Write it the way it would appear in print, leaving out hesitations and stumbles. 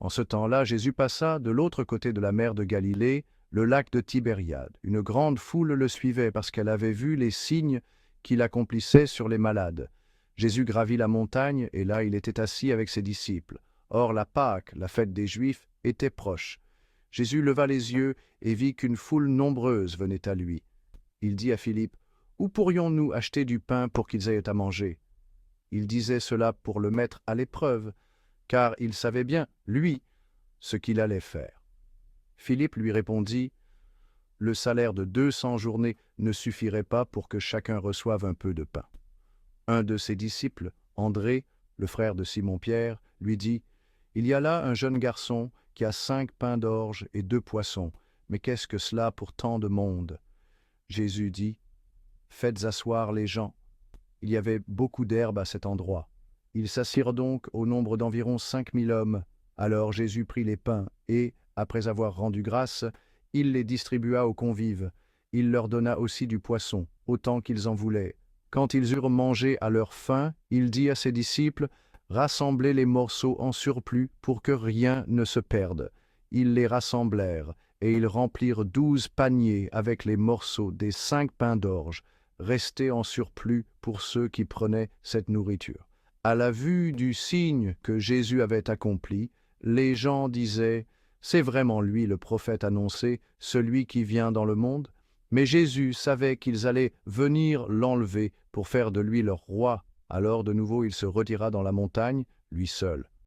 En ce temps-là, Jésus passa de l'autre côté de la mer de Galilée, le lac de Tibériade. Une grande foule le suivait parce qu'elle avait vu les signes qu'il accomplissait sur les malades. Jésus gravit la montagne et là il était assis avec ses disciples. Or la Pâque, la fête des Juifs, était proche. Jésus leva les yeux et vit qu'une foule nombreuse venait à lui. Il dit à Philippe, « Où pourrions-nous acheter du pain pour qu'ils aient à manger ?» Il disait cela pour le mettre à l'épreuve, car il savait bien, lui, ce qu'il allait faire. Philippe lui répondit, « Le salaire de 200 journées ne suffirait pas pour que chacun reçoive un peu de pain. » Un de ses disciples, André, le frère de Simon-Pierre, lui dit, « Il y a là un jeune garçon qui a 5 pains d'orge et 2 poissons, mais qu'est-ce que cela pour tant de monde ?» Jésus dit, « Faites asseoir les gens. » Il y avait beaucoup d'herbe à cet endroit. Ils s'assirent donc au nombre d'environ 5000 hommes. Alors Jésus prit les pains et, après avoir rendu grâce, il les distribua aux convives. Il leur donna aussi du poisson, autant qu'ils en voulaient. Quand ils eurent mangé à leur faim, il dit à ses disciples, « Rassemblez les morceaux en surplus pour que rien ne se perde. » Ils les rassemblèrent, et ils remplirent 12 paniers avec les morceaux des 5 pains d'orge, restés en surplus pour ceux qui prenaient cette nourriture. À la vue du signe que Jésus avait accompli, les gens disaient, « C'est vraiment lui le prophète annoncé, celui qui vient dans le monde ?» Mais Jésus savait qu'ils allaient venir l'enlever pour faire de lui leur roi. Alors de nouveau il se retira dans la montagne, lui seul.